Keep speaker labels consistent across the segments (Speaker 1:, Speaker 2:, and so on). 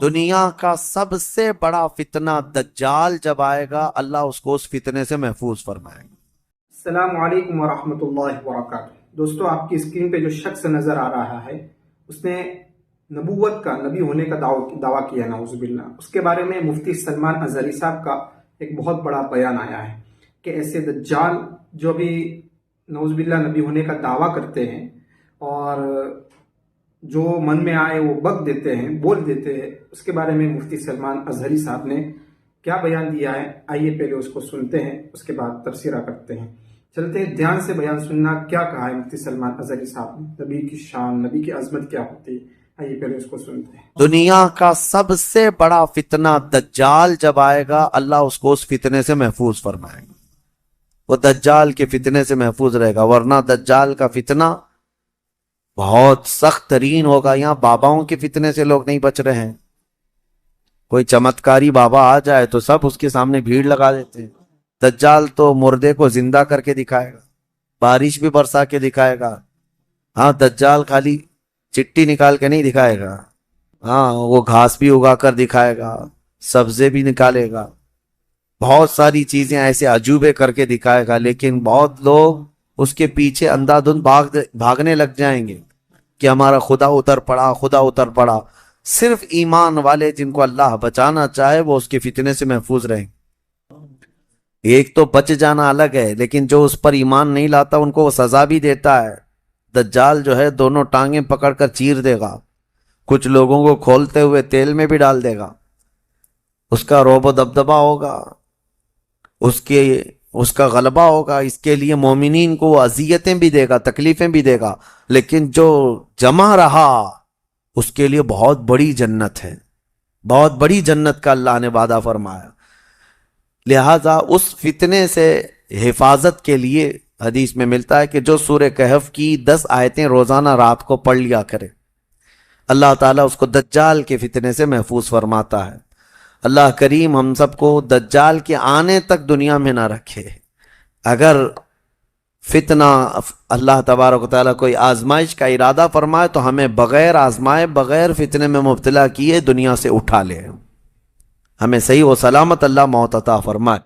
Speaker 1: دنیا کا سب سے بڑا فتنہ دجال جب آئے گا، اللہ اس کو اس فتنے سے محفوظ فرمائے گا۔
Speaker 2: السلام علیکم ورحمۃ اللہ وبرکاتہ۔ دوستو، آپ کی اسکرین پہ جو شخص نظر آ رہا ہے اس نے نبوت کا، نبی ہونے کا دعویٰ کیا، نعوذ باللہ۔ اس کے بارے میں مفتی سلمان اظہری صاحب کا ایک بہت بڑا بیان آیا ہے کہ ایسے دجال جو بھی نعوذ باللہ نبی ہونے کا دعویٰ کرتے ہیں اور جو من میں آئے وہ بک دیتے ہیں، بول دیتے ہیں، اس کے بارے میں مفتی سلمان اظہری صاحب نے کیا بیان دیا ہے، آئیے پہلے اس کو سنتے ہیں، اس کے بعد تبصرہ کرتے ہیں۔ چلتے ہیں، دھیان سے بیان سننا کیا کہا ہے مفتی سلمان اظہری صاحب نے، نبی کی شان، نبی کی عظمت کیا ہوتی ہے۔ آئیے پہلے اس کو سنتے ہیں۔
Speaker 1: دنیا کا سب سے بڑا فتنہ دجال جب آئے گا، اللہ اس کو اس فتنے سے محفوظ فرمائے گا۔ وہ دجال کے فتنے سے محفوظ رہے گا، ورنہ دجال کا فتنہ بہت سخت ترین ہوگا۔ یہاں باباؤں کے فتنے سے لوگ نہیں بچ رہے ہیں۔ کوئی چمتکاری بابا آ جائے تو سب اس کے سامنے بھیڑ لگا دیتے ہیں۔ دجال تو مردے کو زندہ کر کے دکھائے گا، بارش بھی برسا کے دکھائے گا۔ ہاں، دجال خالی چٹی نکال کے نہیں دکھائے گا، ہاں وہ گھاس بھی اگا کر دکھائے گا، سبزے بھی نکالے گا، بہت ساری چیزیں ایسے عجوبے کر کے دکھائے گا۔ لیکن بہت لوگ اس کے پیچھے اندھا دھند بھاگنے لگ جائیں گے کہ ہمارا خدا اتر پڑا، خدا اتر پڑا۔ صرف ایمان والے جن کو اللہ بچانا چاہے وہ اس کے فتنے سے محفوظ رہیں۔ ایک تو بچ جانا الگ ہے، لیکن جو اس پر ایمان نہیں لاتا ان کو وہ سزا بھی دیتا ہے۔ دجال جو ہے دونوں ٹانگیں پکڑ کر چیر دے گا، کچھ لوگوں کو کھولتے ہوئے تیل میں بھی ڈال دے گا۔ اس کا رعب و دبدبہ ہوگا، اس کا غلبہ ہوگا۔ اس کے لیے مومنین کو وہ اذیتیں بھی دے گا، تکلیفیں بھی دے گا، لیکن جو جمع رہا اس کے لیے بہت بڑی جنت ہے، بہت بڑی جنت کا اللہ نے وعدہ فرمایا۔ لہذا اس فتنے سے حفاظت کے لیے حدیث میں ملتا ہے کہ جو سورہ کہف کی 10 آیتیں روزانہ رات کو پڑھ لیا کرے، اللہ تعالیٰ اس کو دجال کے فتنے سے محفوظ فرماتا ہے۔ اللہ کریم ہم سب کو دجال کے آنے تک دنیا میں نہ رکھے۔ اگر فتنہ اللہ تبارک و تعالیٰ کوئی آزمائش کا ارادہ فرمائے تو ہمیں بغیر آزمائے، بغیر فتنے میں مبتلا کیے دنیا سے اٹھا لے، ہمیں صحیح و سلامت اللہ موت عطا فرمائے۔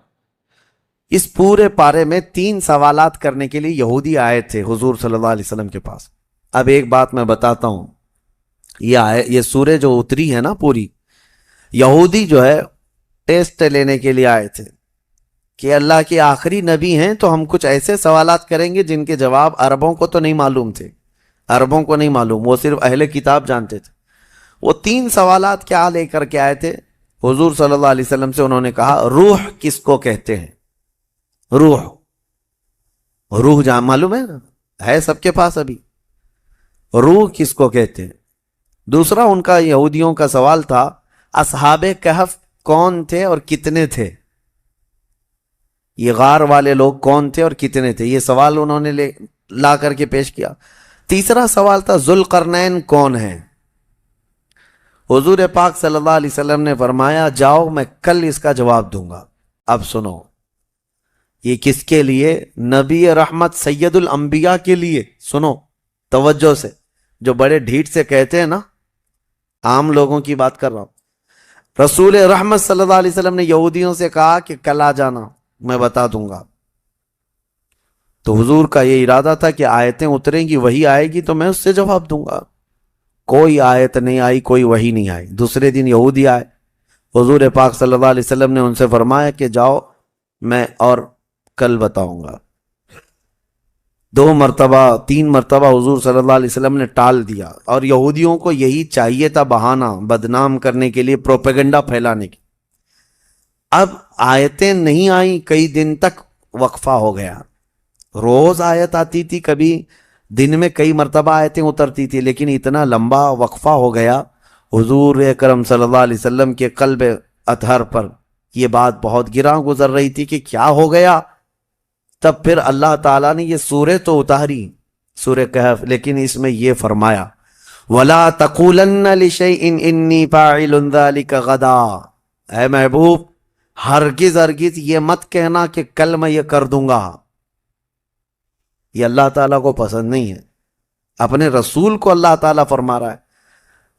Speaker 1: اس پورے پارے میں 3 سوالات کرنے کے لیے یہودی آئے تھے حضور صلی اللہ علیہ وسلم کے پاس۔ اب ایک بات میں بتاتا ہوں، یہ سورہ جو اتری ہے نا پوری، یہودی جو ہے ٹیسٹ لینے کے لیے آئے تھے کہ اللہ کے آخری نبی ہیں تو ہم کچھ ایسے سوالات کریں گے جن کے جواب عربوں کو تو نہیں معلوم تھے، عربوں کو نہیں معلوم، وہ صرف اہل کتاب جانتے تھے۔ وہ 3 سوالات کیا لے کر کے آئے تھے حضور صلی اللہ علیہ وسلم سے؟ انہوں نے کہا روح کس کو کہتے ہیں؟ روح جان معلوم ہے نا، ہے سب کے پاس ابھی، روح کس کو کہتے ہیں؟ دوسرا ان کا یہودیوں کا سوال تھا اصحاب کہف کون تھے اور کتنے تھے؟ یہ غار والے لوگ کون تھے اور کتنے تھے؟ یہ سوال انہوں نے لا کر کے پیش کیا۔ تیسرا سوال تھا ذوالقرنین کون ہیں؟ حضور پاک صلی اللہ علیہ وسلم نے فرمایا جاؤ میں کل اس کا جواب دوں گا۔ اب سنو، یہ کس کے لیے؟ نبی رحمت سید الانبیاء کے لیے۔ سنو توجہ سے، جو بڑے ڈھیٹ سے کہتے ہیں نا، عام لوگوں کی بات کر رہا ہوں۔ رسول رحمت صلی اللہ علیہ وسلم نے یہودیوں سے کہا کہ کل آ جانا، میں بتا دوں گا۔ تو حضور کا یہ ارادہ تھا کہ آیتیں اتریں گی، وہی آئے گی تو میں اس سے جواب دوں گا۔ کوئی آیت نہیں آئی، کوئی وحی نہیں آئی۔ دوسرے دن یہودی آئے، حضور پاک صلی اللہ علیہ وسلم نے ان سے فرمایا کہ جاؤ میں اور کل بتاؤں گا۔ 2 مرتبہ 3 مرتبہ حضور صلی اللہ علیہ وسلم نے ٹال دیا، اور یہودیوں کو یہی چاہیے تھا، بہانہ بدنام کرنے کے لیے، پروپیگنڈا پھیلانے کی۔ اب آیتیں نہیں آئیں، کئی دن تک وقفہ ہو گیا۔ روز آیت آتی تھی، کبھی دن میں کئی مرتبہ آیتیں اترتی تھی، لیکن اتنا لمبا وقفہ ہو گیا۔ حضور اکرم صلی اللہ علیہ وسلم کے قلب اطہر پر یہ بات بہت گراں گزر رہی تھی کہ کیا ہو گیا۔ تب پھر اللہ تعالیٰ نے یہ سورہ تو اتاری، سورہ کہف، لیکن اس میں یہ فرمایا وَلَا تَقُولَنَّ لِشَيْءٍ إِنِّي فَاعِلٌ ذَلِكَ غَدًا۔ اے محبوب، ہرگز ہرگز یہ مت کہنا کہ کل میں یہ کر دوں گا۔ یہ اللہ تعالیٰ کو پسند نہیں ہے، اپنے رسول کو اللہ تعالیٰ فرما رہا ہے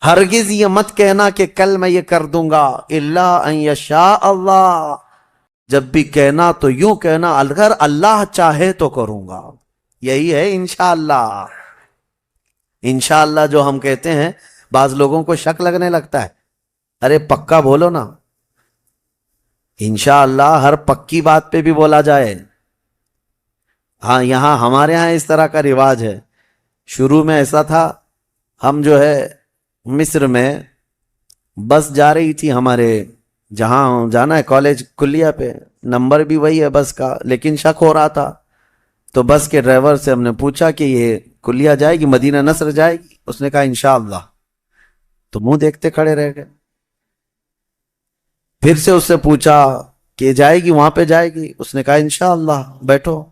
Speaker 1: ہرگز یہ مت کہنا کہ کل میں یہ کر دوں گا، الا ان یشاء اللہ، جب بھی کہنا تو یوں کہنا اگر اللہ چاہے تو کروں گا. یہی ہے انشاءاللہ. انشاءاللہ جو ہم کہتے ہیں بعض لوگوں کو شک لگنے لگتا ہے، ارے پکا بولو نا. انشاءاللہ ہر پکی بات پہ بھی بولا جائے. ہاں یہاں ہمارے ہاں اس طرح کا رواج ہے. شروع میں ایسا تھا، ہم جو ہے مصر میں بس جا رہی تھی ہمارے جہاں جانا ہے کالج کلیہ پہ، نمبر بھی وہی ہے بس کا، لیکن شک ہو رہا تھا. تو بس کے ڈرائیور سے ہم نے پوچھا کہ یہ کلیہ جائے گی، مدینہ نصر جائے گی؟ اس نے کہا انشاءاللہ. تو منہ دیکھتے کھڑے رہ گئے. پھر سے اس سے پوچھا کہ جائے گی وہاں پہ جائے گی؟ اس نے کہا انشاءاللہ. بیٹھو.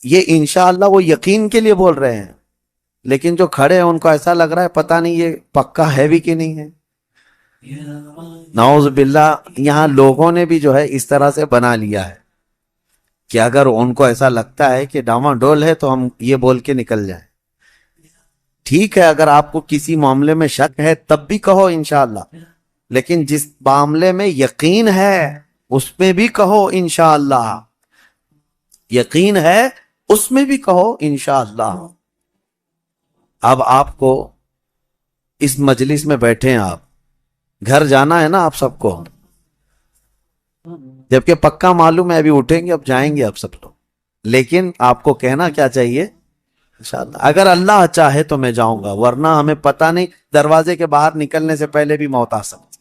Speaker 1: یہ انشاءاللہ وہ یقین کے لیے بول رہے ہیں، لیکن جو کھڑے ہیں ان کو ایسا لگ رہا ہے پتہ نہیں یہ پکا ہے بھی کہ نہیں ہے. نعوذ باللہ. یہاں لوگوں نے بھی جو ہے اس طرح سے بنا لیا ہے کہ اگر ان کو ایسا لگتا ہے کہ ڈاواں ڈول ہے تو ہم یہ بول کے نکل جائیں. ٹھیک ہے، اگر آپ کو کسی معاملے میں شک ہے تب بھی کہو انشاءاللہ، لیکن جس معاملے میں یقین ہے اس میں بھی کہو انشاءاللہ. یقین ہے اس میں بھی کہو انشاءاللہ. اب آپ کو اس مجلس میں بیٹھے ہیں، آپ گھر جانا ہے نا آپ سب کو، جبکہ پکا معلوم ہے ابھی اٹھیں گے اب جائیں گے اب سب لوگ، لیکن آپ کو کہنا کیا چاہیے؟ انشاءاللہ اگر اللہ چاہے تو میں جاؤں گا، ورنہ ہمیں پتہ نہیں دروازے کے باہر نکلنے سے پہلے بھی موت آ سکتی.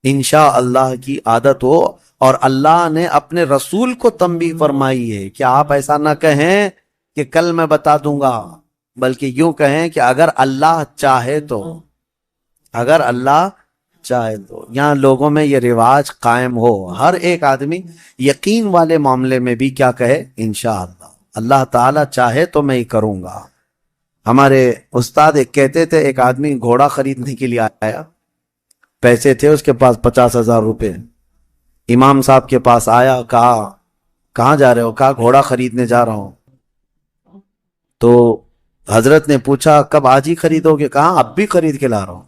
Speaker 1: انشاءاللہ کی عادت ہو. اور اللہ نے اپنے رسول کو تنبیہ فرمائی ہے کہ آپ ایسا نہ کہیں کہ کل میں بتا دوں گا، بلکہ یوں کہیں کہ اگر اللہ چاہے تو. اگر اللہ چاہے تو. یہاں لوگوں میں یہ رواج قائم ہو، ہر ایک آدمی یقین والے معاملے میں بھی کیا کہے؟ انشاءاللہ. اللہ تعالیٰ چاہے تو میں ہی کروں گا. ہمارے استاد ایک کہتے تھے، ایک آدمی گھوڑا خریدنے کے لیے آیا، پیسے تھے اس کے پاس 50,000 روپے. امام صاحب کے پاس آیا، کہا کہاں جا رہے ہو؟ کہا گھوڑا خریدنے جا رہا ہوں. تو حضرت نے پوچھا کب؟ آج ہی خریدو گے؟ کہا اب بھی خرید کے لا رہا ہوں.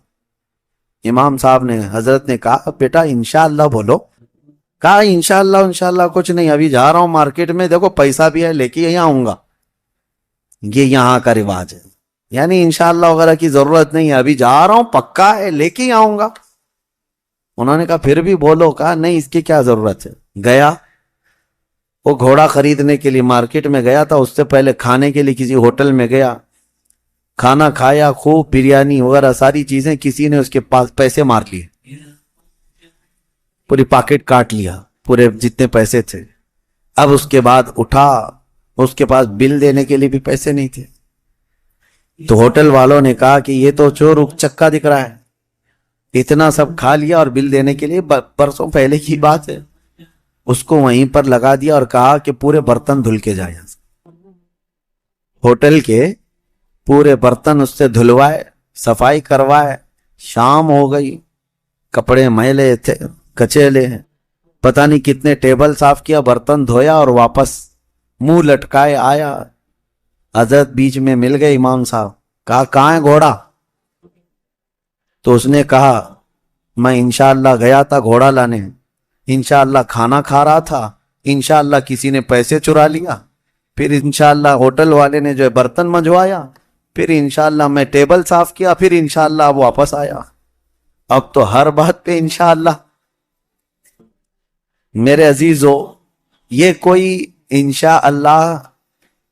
Speaker 1: امام صاحب نے حضرت نے کہا بیٹا انشاءاللہ بولو. کہا انشاءاللہ انشاءاللہ کچھ نہیں، ابھی جا رہا ہوں مارکیٹ میں، دیکھو پیسہ بھی ہے لے کے یہاں آؤں گا. یہ یہاں کا رواج ہے، یعنی انشاءاللہ وغیرہ کی ضرورت نہیں ہے، ابھی جا رہا ہوں پکا ہے لے کے ہی آؤں گا. انہوں نے کہا پھر بھی بولو. کہا نہیں اس کی کیا ضرورت ہے. گیا وہ گھوڑا خریدنے کے لیے مارکیٹ میں گیا تھا، اس سے پہلے کھانے کے لیے کسی ہوٹل میں گیا، کھانا کھایا، خوب بریانی وغیرہ ساری چیزیں. کسی نے اس کے پاس پیسے مار لیے، پوری پاکٹ کاٹ لیا، پورے جتنے پیسے تھے. اب اس کے بعد اٹھا، اس کے پاس بل دینے کے لیے بھی پیسے نہیں تھے. تو ہوٹل والوں نے کہا کہ یہ تو چور چکا دکھ رہا ہے، اتنا سب کھا لیا اور بل دینے کے لیے برسوں پہلے کی بات ہے. اس کو وہیں پر لگا دیا اور کہا کہ پورے برتن دھل کے جائیں. ہوٹل کے پورے برتن اس سے دھلوائے، صفائی کروائے. شام ہو گئی، کپڑے میلے تھے، کچیلے ہیں، پتہ نہیں کتنے ٹیبل صاف کیا، برتن دھویا اور واپس منہ لٹکائے آیا. حضرت بیچ میں مل گئے امام صاحب. کہا کہاں ہے گھوڑا؟ تو اس نے کہا میں انشاءاللہ گیا تھا گھوڑا لانے، انشاءاللہ کھانا کھا رہا تھا، انشاءاللہ کسی نے پیسے چرا لیا، پھر انشاءاللہ ہوٹل والے نے جو ہے برتن منجوایا، پھر انشاءاللہ میں ٹیبل صاف کیا، پھر انشاءاللہ اب واپس آیا. اب تو ہر بات پہ انشاءاللہ. میرے عزیزو، یہ کوئی انشاءاللہ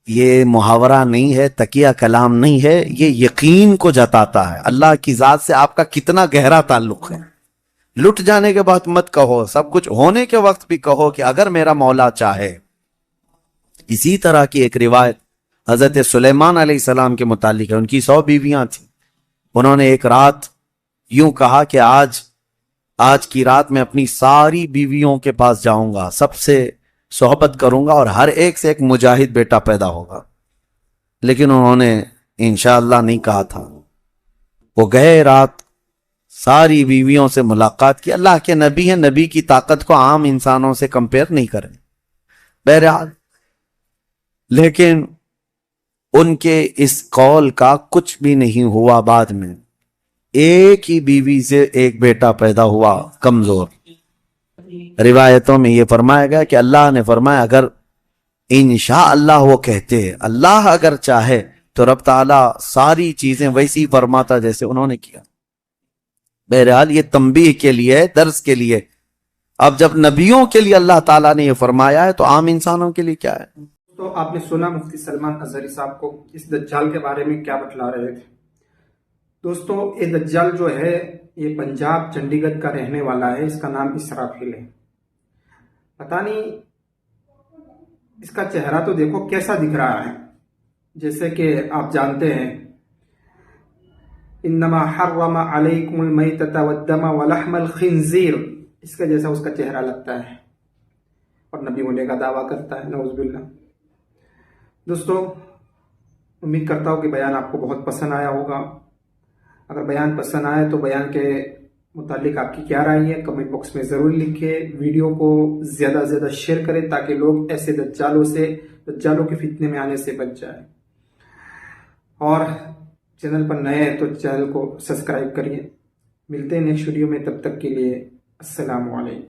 Speaker 1: یہ محاورہ نہیں ہے، تکیہ کلام نہیں ہے، یہ یقین کو جتاتا ہے. اللہ کی ذات سے آپ کا کتنا گہرا تعلق ہے. لٹ جانے کے بعد مت کہو، سب کچھ ہونے کے وقت بھی کہو کہ اگر میرا مولا چاہے. اسی طرح کی ایک روایت حضرت سلیمان علیہ السلام کے متعلق ہے. ان کی 100 بیویاں تھیں. انہوں نے ایک رات یوں کہا کہ آج کی رات میں اپنی ساری بیویوں کے پاس جاؤں گا، سب سے صحبت کروں گا اور ہر ایک سے ایک مجاہد بیٹا پیدا ہوگا. لیکن انہوں نے انشاءاللہ نہیں کہا تھا. وہ گئے، رات ساری بیویوں سے ملاقات کی. اللہ کے نبی ہیں، نبی کی طاقت کو عام انسانوں سے کمپیئر نہیں کریں بہرحال. لیکن ان کے اس قول کا کچھ بھی نہیں ہوا. بعد میں ایک ہی بیوی سے ایک بیٹا پیدا ہوا کمزور. روایتوں میں یہ فرمایا گیا کہ اللہ نے فرمایا اگر انشاء اللہ وہ کہتے ہیں اللہ اگر چاہے تو رب تعالیٰ ساری چیزیں ویسی فرماتا جیسے انہوں نے کیا. بہرحال یہ تنبیہ کے لیے، درس کے لیے. اب جب نبیوں کے لیے اللہ تعالیٰ نے یہ فرمایا ہے تو عام انسانوں کے لیے کیا ہے؟
Speaker 2: تو آپ نے سنا مفتی سلمان ازہری صاحب کو اس دجال کے بارے میں کیا بتلا رہے تھے. دوستو یہ دجال جو ہے یہ پنجاب چنڈی گڑھ کا رہنے والا ہے. اس کا نام اسرافیل ہے. پتہ نہیں اس کا چہرہ تو دیکھو کیسا دکھ رہا ہے. جیسے کہ آپ جانتے ہیں انما حرم علیکم المیتۃ والدم ولحم الخنزیر، اس کا جیسا اس کا چہرہ لگتا ہے اور نبی ہونے کا دعویٰ کرتا ہے. نعوذ باللہ. دوستو امید کرتا ہوں کہ بیان آپ کو بہت پسند آیا ہوگا. اگر بیان پسند آئے تو بیان کے متعلق آپ کی کیا رائے ہے کمنٹ باکس میں ضرور لکھیں. ویڈیو کو زیادہ سے زیادہ شیئر کریں تاکہ لوگ ایسے دجالوں کے فتنے میں آنے سے بچ جائیں. اور چینل پر نئے ہیں تو چینل کو سبسکرائب کریے. ملتے ہیں نیکسٹ ویڈیو میں، تب تک کے لیے السلام علیکم.